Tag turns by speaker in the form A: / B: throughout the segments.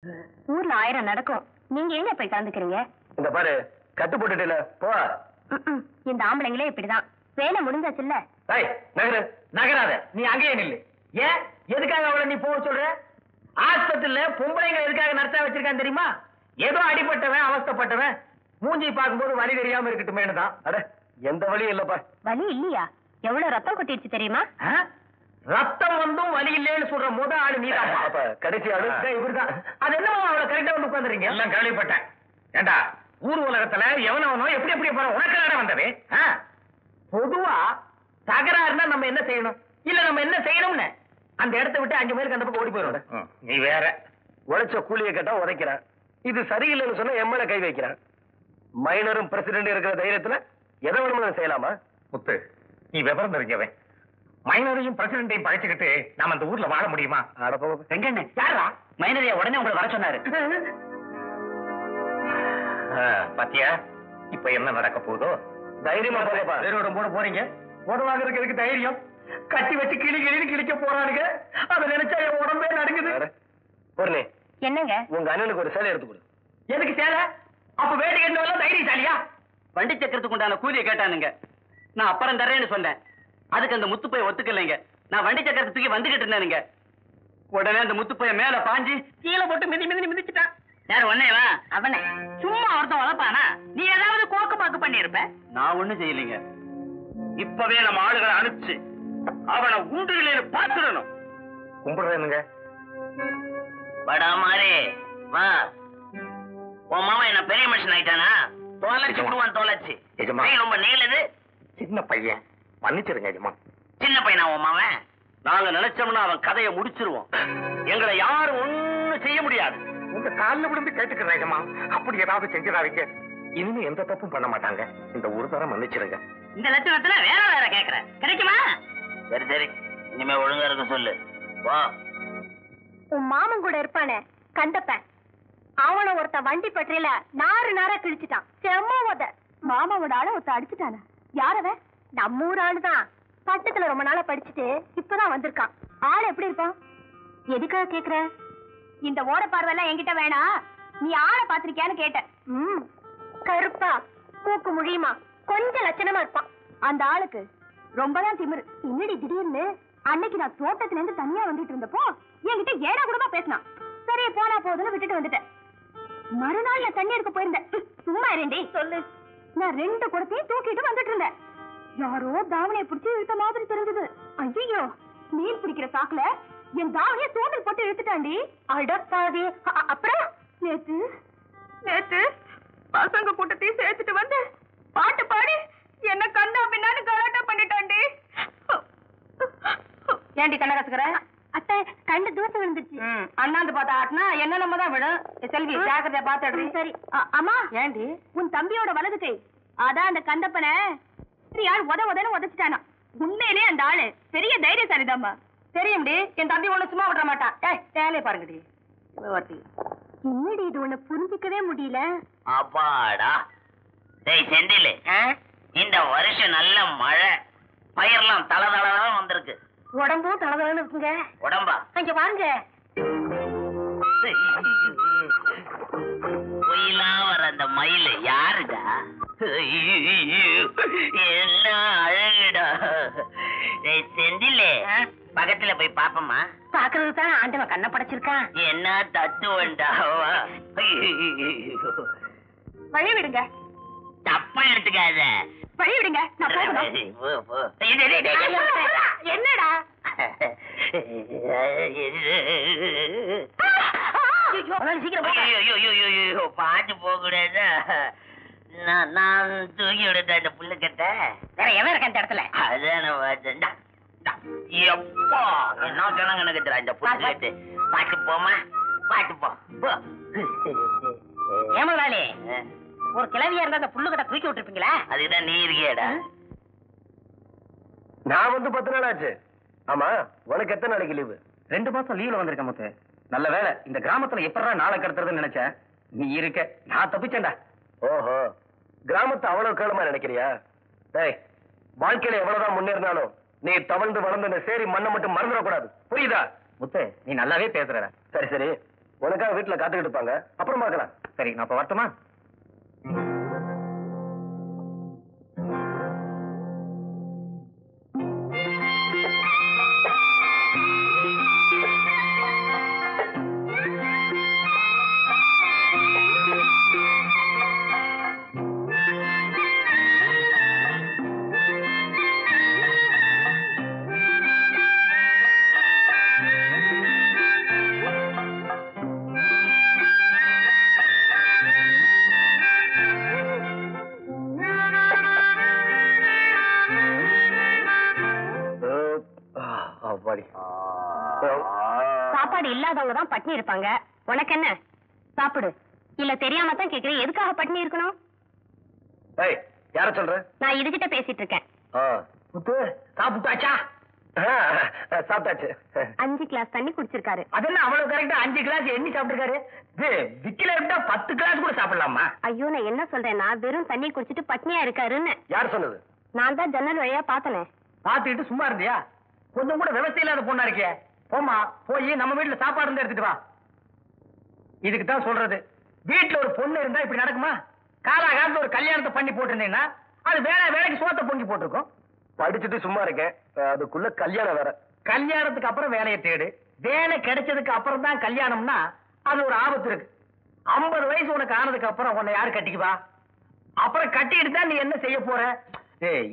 A: ஊர்ல 1000 நடக்கும். நீங்க எங்க போய் கலந்துக்கிறீங்க?
B: இந்த பாரு, கட்டு போட்டுட்டு போ.
A: இந்த ஆம்பளைங்களே இப்படிதான். வேலை முடிஞ்சாச்சு இல்ல?
B: நகரு. நகராத, நீ அங்கேயே நில்லு. ஏன் எதுக்காக அவளை நீ போக சொல்ற? ஆஸ்பத்திரியில பொம்பளைங்க எதுக்காக நர்ஸா வச்சிருக்கான் தெரியுமா? ஏதோ அடிபட்டவன், அவஸ்தப்பட்டவன் மூஞ்சி பார்க்கும்போது வலி தெரியாம இருக்கட்டுமேனுதான். அட, எந்த வலியும் இல்லப்பா.
A: வலி இல்லையா? எவ்வளவு ரத்தம் கொட்டிடுச்சு தெரியுமா?
B: ரத்தம் வந்தும் வலி இல்லைன்னு சொல்ற முத ஆளு நீதான். அப்ப கடைசி ஆளு இவருதான். அது என்னமோ அவளை கரெக்டா வந்து உட்காந்துறீங்க. எல்லாம் கேள்விப்பட்டேன். ஏண்டா, ஊர் உலகத்துல எவனவனோ எப்படி எப்படி போற உனக்கு நட வந்தது? பொதுவா தகராறுனா நம்ம என்ன செய்யணும்? இல்ல நம்ம என்ன செய்யணும்னு அந்த இடத்தை விட்டு 5 மைலுக்கு அந்த பக்கம் ஓடி போயிடும். நீ வேற உழைச்ச கூலியை கேட்டா உதைக்கிறான். இது சரியில்லைன்னு சொன்னா எம்எல்ஏ கை வைக்கிறான். மைனரும் பிரசிடென்ட் இருக்கிற தைரியத்துல எதை வேணும்னு செய்யலாமா? முத்து, நீ விவரம் தெரிஞ்சவன். மைனரையும் பிரசிடென்டையும் பகைச்சுக்கிட்டு நாம அந்த ஊர்ல வாழ முடியுமா? எங்க யாரா மைனரையா உடனே உங்களை வர சொன்னாரு? பாத்தியா இப்ப என்ன நடக்க போதோ? தைரியமா போகப்பா. வேறோட போட போறீங்க. உடவாக இருக்கிறதுக்கு தைரியம் கட்டி வச்சு கிளி கிளின்னு கிழிக்க போறானுங்க. அதை நினைச்சா என் உடம்பே நடுங்குது. பொருளே,
A: என்னங்க?
B: உங்க அண்ணனுக்கு ஒரு சேலை எடுத்து கொடு. எதுக்கு சேலை? அப்ப வேட்டி கட்டவெல்லாம் தைரியசாலியா?
C: வண்டி சக்கரத்துக்கு உண்டான கூலியை கேட்டானுங்க. நான் அப்புறம் தரேன்னு சொன்னேன். அதுக்கு அந்த முத்து போய் ஒத்துக்கலைங்க. நான் வண்டி சக்கரத்தை தூக்கி வந்துகிட்டு இருந்தேனுங்க. உடனே அந்த முத்து போய் மேல பாஞ்சு கீழே போட்டு மிதிச்சிட்டான்.
A: யார் ஒன்னேவா? அவனை சும்மா ஒருத்தன் வளர்ப்பானா? நீ ஏதாவது கோக்கு பாக்கு பண்ணிருப்ப.
C: நான் ஒண்ணும் செய்யலைங்க.
B: இப்பவே நம்ம ஆளுகளை அனுப்பிச்சு அவனை உண்டுகளே பார்த்துடணும். கும்பிடுறேனுங்க.
D: படா மாதிரி வா. உன் மாமா என்ன பெரிய மனுஷன் ஆயிட்டானா? தொலைச்சு விடுவான். தொலைச்சு ரொம்ப நீளது.
B: சின்ன பையன், மன்னிச்சிருங்க எஜமா.
D: சின்ன பையனா உன் மாவன்?
C: நாங்க நினைச்சோம்னா அவன் கதையை முடிச்சிருவோம். எங்களை யாரும் ஒண்ணும் செய்ய முடியாது.
B: உங்க காலில் விழுந்து கேட்டுக்கிறேன் எஜமா. அப்படி ஏதாவது செஞ்சிடாதீங்க. இனிமே எந்த தப்பும் பண்ண மாட்டாங்க. இந்த ஒரு தரம் மன்னிச்சிருங்க.
D: இந்த லட்சணத்துல வேற கேக்குற கிடைக்குமா? சரி சரி, இனிமே ஒழுங்கா இருக்க சொல்லு. வா.
A: உன் மாமன் கூட இருப்பானே கண்டப்பேன். அவனை ஒருத்த வண்டி பற்றியில நாரா கிழிச்சிட்டான். செம்மோத மாமாவோட ஆள ஒருத்த அடிச்சுட்டான. யாரவன்? நம்ம ஊர் ஆளுதான். பட்டத்துல ரொம்ப நாளா படிச்சுட்டு இப்பதான் வந்திருக்கான். ஆளு எப்படி இருப்பான்? எதுக்காக கேக்குற? இந்த ஓர பார்வையெல்லாம் என்கிட்ட வேணாம். நீ ஆளை பாத்திருக்கியான்னு கேட்ட. கருப்பா, மூக்கு முழியுமா, கொஞ்சம் லட்சணமா இருப்பான். அந்த ஆளுக்கு ரொம்பதான் திமிரு. என்னடி திடீர்னு? அன்னைக்கு நான் தோட்டத்துல இருந்து தனியா வந்துட்டு இருந்தப்போ என்கிட்ட ஏடா கூடமா பேசினான். சரி போனா போதுன்னு விட்டுட்டு வந்துட்டேன். மறுநாள் நான் தண்ணி எடுக்க போயிருந்தேன். சும்மா இருந்தே சொல்லு. நான் 2 குடத்தையும் தூக்கிட்டு வந்துட்டு இருந்தேன். யாரோ தாவணியை பிடிச்சி இழுத்த மாதிரி தெரிஞ்சது. ஐயோ, மீன் பிடிக்கிற சாக்குல என் தாவணியை தோண்டில் போட்டு இழுத்துட்டாண்டி. அடப்பாதி. அப்புறம் நேத்து பசங்க கூட்டத்தையும் சேர்த்துட்டு வந்து பாட்டு பாடி என்ன கண்ணா பின்னான்னு கலாட்டா பண்ணிட்டாண்டி. ஏண்டி கண்ண கத்துக்கிற? அத்தை, கண்ணு தூசம் விழுந்துச்சு. அண்ணாந்து பார்த்தா ஆட்டினா என்ன நம்ம தான் விடும். செல்வி ஜாக்கிரதையா பாத்து. சரி. அம்மா, ஏண்டி? உன் தம்பியோட வலது கை அதான் அந்த கந்தப்பனை யார் உதன்னு உதச்சிட்டானா. உண்மையிலே அந்த ஆளு பெரிய தைரியசாலிதாம்மா. தெரியும்டி, என் தம்பி ஒண்ணு சும்மா விட மாட்டான். வேலையை பாருங்கடி. என்னடி இது ஒண்ணு புரிஞ்சுக்கவே முடியல.
D: அப்பாடா. டேய் செந்தில், இந்த வருஷம் நல்ல மழை. பயிரெல்லாம் தளதளதான் வந்திருக்கு.
A: உடம்பும் தளதளன்னு இருக்குங்க.
D: உடம்பா?
A: அங்க வாங்க.
D: பொயிலாம் வர அந்த மயில் யாருடா? என்ன அழகுடா. செந்திலே, பக்கத்துல போய் பாப்பமா?
A: பாக்குறது தான் ஆண்டவன் கண்ண படைச்சிருக்கான்.
D: என்ன தத்துவண்டா.
A: வழி விடுங்க.
D: தப்பா எடுத்துக்காத.
A: வழி விடுங்க. நான் என்னடா?
D: பாட்டு போக கூடாது. நான் தூக்கி விடுத அந்த புல்லு கட்ட.
A: வேற எவன் இருக்க அந்த இடத்துல?
D: அதான் எப்பா என்ன கணக்கு நடக்குதுடா இந்த புல்லு கட்டு. பாட்டு போமா? பாட்டு போ.
A: ஏமாளி, ஒரு கிளவியா இருந்தா அந்த புல்லு கட்ட தூக்கி விட்டுருப்பீங்களா?
D: அதுதான் நீ இருக்கியடா.
B: நான் வந்து 10 நாள் ஆச்சு. ஆமா, உனக்கு எத்தனை நாளைக்கு லீவு?
C: 2 மாசம் லீவ்ல வந்திருக்கேன் முத்து. நல்ல வேலை இந்த கிராமத்துல எப்படா நாளை கடத்துறதுன்னு நினைச்சேன். நீ இருக்க, நான் தப்பிச்சேன்டா.
B: ஓஹோ, கிராமத்தை அவ்வளவு கேளமா நினைக்கிறியா? டேய், வாழ்க்கையில எவ்வளவுதான் முன்னேறினாலும் நீ தவழ்ந்து வளர்ந்து சேரி மண்ணை மட்டும் மறந்துடக்கூடாது. புரியுதா?
C: முத்து, நீ நல்லாவே பேசுற.
B: சரி சரி, உனக்காக வீட்டுல காத்துக்கிட்டு இருப்பாங்க, அப்புறம் பார்க்கலாம். சரி, நான் இப்ப வரட்டுமா?
A: சாப்பாடு இல்லாதவங்க தான் பட்னி இருப்பாங்க. உனக்கு என்ன? சாப்பிடு. இல்ல தெரியாம தான் கேக்குறேன், எதுக்காக பட்னி இருக்கணும்?
B: யார சொல்ற?
A: நான் இதுகிட்ட பேசிட்டு இருக்கேன்.
B: சாப்பிட்டாச்சா? சாப்பிட்டாச்சு.
A: 5 கிளாஸ் தண்ணி குடிச்சிருக்காரு.
B: அதெல்லாம் அவ்வளவு கரெக்டா 5 கிளாஸ் எண்ணி சாப்பிட்டுருக்காரு. விக்கில இருந்தா 10 கிளாஸ் கூட சாப்பிடலாமா?
A: ஐயோ, நான் என்ன சொல்றேன்னா வெறும் தண்ணி குடிச்சிட்டு பட்னியா இருக்காருன்னு.
B: யார் சொன்னது?
A: நான் தான் ஜன்னல் வழியா பார்த்தனே.
B: பாத்துக்கிட்டு சும்மா இருந்தியா? கொஞ்சம் கூட விவசாயம் இல்லாத பொண்ணா இருக்கிய. போமா, போய் நம்ம வீட்டுல சாப்பாடு இருந்தா எடுத்துட்டு வா. இதுக்கு தான் சொல்றது, வீட்டுல ஒரு பொண்ணு இருந்தா இப்படி நடக்குமா? காலாகாலத்துல ஒரு கல்யாணத்தை பண்ணி போட்டிருந்தீங்கன்னா அது வேற வேலைக்கு சோத்த பொங்கி போட்டிருக்கும். படிச்சுட்டு சும்மா இருக்கேன், அதுக்குள்ள கல்யாணம் வேற. கல்யாணத்துக்கு அப்புறம் வேலையை தேடு. வேலை கிடைச்சதுக்கு அப்புறம் தான் கல்யாணம்னா அது ஒரு ஆபத்து இருக்கு. 50 வயசு உனக்கு ஆனதுக்கு அப்புறம் உன்னை யாரு கட்டிக்குவா? அப்புறம் கட்டிட்டு தான் நீ என்ன செய்ய போற?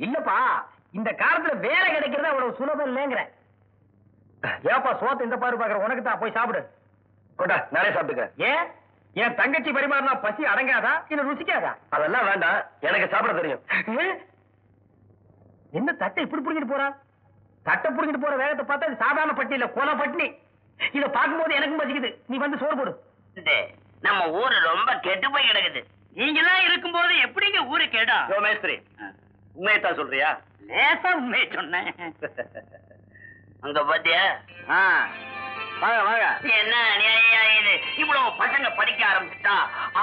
B: இல்லப்பா, இந்த காலத்துல வேலை கிடைக்கிறதா அவ்வளவு சுலபம் இல்லைங்கிற. ஏப்பா சோத்த இந்த பாரு பாக்குற, உனக்கு தான், போய் சாப்பிடு. கொண்டா, நானே சாப்பிட்டுக்க. ஏன் என் தங்கச்சி பரிமாறினா பசி அடங்காதா, இல்ல ருசிக்காதா? அதெல்லாம் வேண்டாம், எனக்கு சாப்பிட தெரியும். என்ன தட்டை இப்படி புடிங்கிட்டு போறா? தட்டை புடிங்கிட்டு போற வேகத்தை பார்த்தா இது சாதாரண பட்டி இல்ல, கொலை பட்டினி. இத பார்க்கும்போது எனக்கும் பசிக்குது. நீ வந்து சோறு போடு.
D: நம்ம ஊரு ரொம்ப கெட்டு போய் கிடக்குது.
C: நீங்க எல்லாம் இருக்கும்போது எப்படிங்க ஊரு கேடும்?
B: மேஸ்திரி, உண்மையத்தான் சொல்றியா?
C: லேசா உண்மையை சொன்னேன்.
D: அங்க பாத்தியா?
B: வாங்க வாங்க.
D: என்ன அநியாயம் இது? இவ்வளவு பசங்க படிக்க ஆரம்பிச்சுட்டா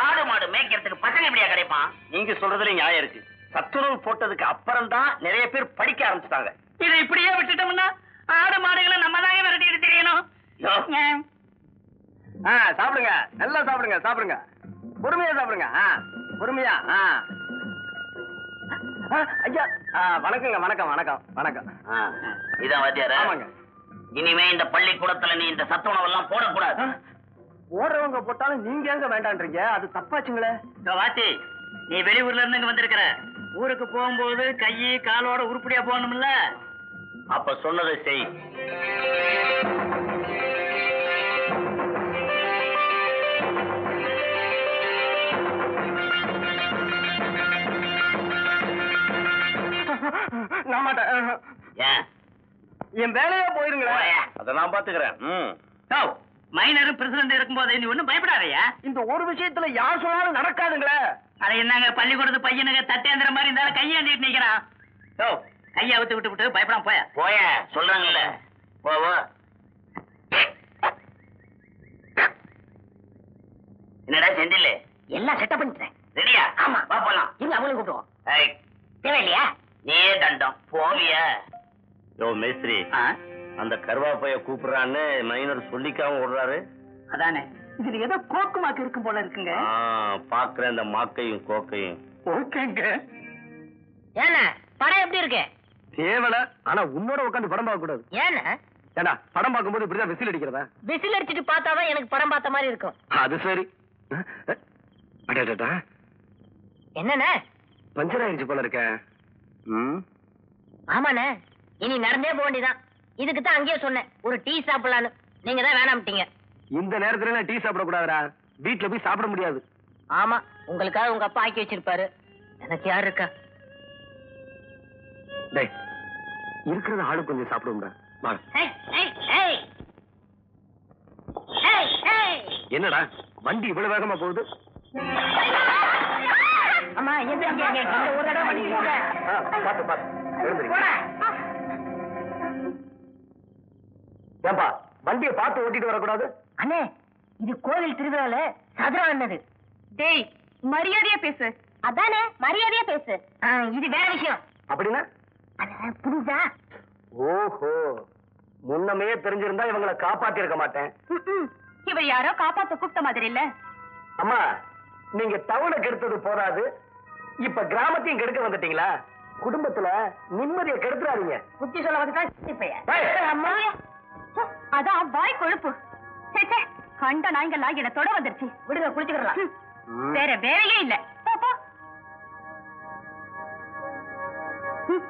D: ஆடு மாடு மேய்க்கிறதுக்கு பசங்க எப்படியா கிடைப்பான்?
B: நீங்க சொல்றதுல நியாயம் இருக்கு. சத்துணவு போட்டதுக்கு அப்புறம் தான் நிறைய பேர் படிக்க ஆரம்பிச்சிட்டாங்க.
C: இதை இப்படியே விட்டுட்டோம்னா ஆடு மாடுகளை நம்ம தாங்க விரட்டிட்டு தெரியணும்.
B: சாப்பிடுங்க, நல்லா சாப்பிடுங்க, சாப்பிடுங்க, பொறுமையா சாப்பிடுங்க, பொறுமையா. ஐயா, வணக்கங்க. வணக்கம் வணக்கம் வணக்கம்.
D: இதான் வாத்தியாரா?
B: ஆமாங்க.
D: இனிமே இந்த பள்ளிக்கூடத்துல நீ இந்த சத்துணவு எல்லாம் போடக்கூடாது.
B: ஓடுறவங்க போட்டாலும் நீங்க எங்க வேண்டான்றீங்க? அது தப்பாச்சுங்களே.
C: வாத்தி, நீ வெளியூர்ல இருந்து வந்திருக்கிற, ஊருக்கு போகும்போது கையி காலோட உருப்படியா போகணும்ல.
D: அப்ப சொன்னதை செய்.
B: நான் மாட்டேன்.
D: ஏன்?
B: என் வேலையா போயிருங்களேன். அதை நான் பாத்துக்கிறேன்.
C: மைனர் பிரசிடண்ட் இருக்கும்போது நீ ஒண்ணும் பயப்படாதயா.
B: இந்த ஒரு விஷயத்துல யார் சொன்னாலும் நடக்காதுங்களே.
C: அதை என்னங்க பள்ளிக்கூடத்து பையனுங்க தட்டேந்திர மாதிரி இருந்தாலும் கையாண்டிட்டு நிக்கிறான். கையை அவுத்து விட்டு பயப்படாம
D: போய சொல்றாங்கல்ல, போவோ. என்னடா செந்தில்,
A: எல்லாம் செட்டப் பண்ணிட்டேன்.
D: ரெடியா? ஆமா, வா போலாம்.
A: இங்க அவங்களும் கூப்பிடுவோம்.
D: தேவையில்லையா? நீயே தண்டம் போவியா?
B: மேஸ்திரி, அந்த கருவாப்பைய கூப்பிடுறான்னு மைனர் சொல்லிக்காம விடுறாரு.
C: அதானே, இதுல ஏதோ கோக்கு மாக்கு இருக்கும் போல இருக்குங்க.
B: பாக்குறேன் இந்த மாக்கையும் கோக்கையும்.
C: ஓகேங்க.
A: ஏன்னா படம் எப்படி இருக்கு?
B: தேவல, ஆனா உன்னோட உட்காந்து படம் பார்க்க கூடாது.
A: ஏன்னா
B: ஏண்டா படம் பார்க்கும்போது இப்படிதான் விசில் அடிக்கிறதா?
A: விசில் அடிச்சிட்டு பார்த்தாதான் எனக்கு படம் பார்த்த மாதிரி இருக்கும்.
B: அது சரி. அடடா,
A: என்னண்ணே
B: பஞ்சர் ஆயிடுச்சு போல இருக்க.
A: ஆமாண்ணே, இனி நடந்தே போக வேண்டியதான். இதுக்கு தான் அங்கேயே சொன்னேன் ஒரு டீ சாப்பிடலான்னு. நீங்க தான் வேணாம்ட்டீங்க.
B: இந்த நேரத்துல டீ சாப்பிட கூடாதுடா, வீட்டுல போய் சாப்பிட முடியாது.
A: ஆமா, உங்களுக்காக உங்க அப்பா ஆக்கி வச்சிருப்பாரு, எனக்கு யாரு இருக்கா?
B: டேய், இருக்கிறத ஆளு கொஞ்சம் சாப்பிடும்டா. என்னடா வண்டி இவ்வளவு வேகமா போகுது?
A: அம்மா, ஒரு தடவை வண்டி போங்க.
B: பாத்து பாத்து எழுந்திருக்க. ஏன்பா வண்டியை பார்த்து ஓட்டிட்டு வரக்கூடாது?
A: அண்ணே, இது கோவில் திருவிழால சதுரம் ஆனது. டேய், மரியாதையா பேசு. அதானே, மரியாதையா பேசு. இது வேற விஷயம்.
B: அப்படின்னா
A: புரியுதா?
B: ஓஹோ, முன்னமே தெரிஞ்சிருந்தா இவங்களை காப்பாத்தி இருக்க மாட்டேன்.
A: இவர் யாரோ காப்பாத்த கூப்பிட்ட மாதிரி இல்ல.
B: அம்மா, நீங்க டவுனை கெடுத்தது போதாது, இப்ப கிராமத்தையும் கெடுக்க வந்துட்டீங்களா? குடும்பத்துல நிம்மதியை கெடுத்துறாதீங்க.
A: புத்தி சொல்ல வந்துட்டா அம்மா. அதான் வாய் கொழுப்பு. கண்ட நாய்கள் என்ன தொட வந்துருச்சு. விடுங்க, குளிச்சுக்கலாம். வேற வேலையே இல்ல.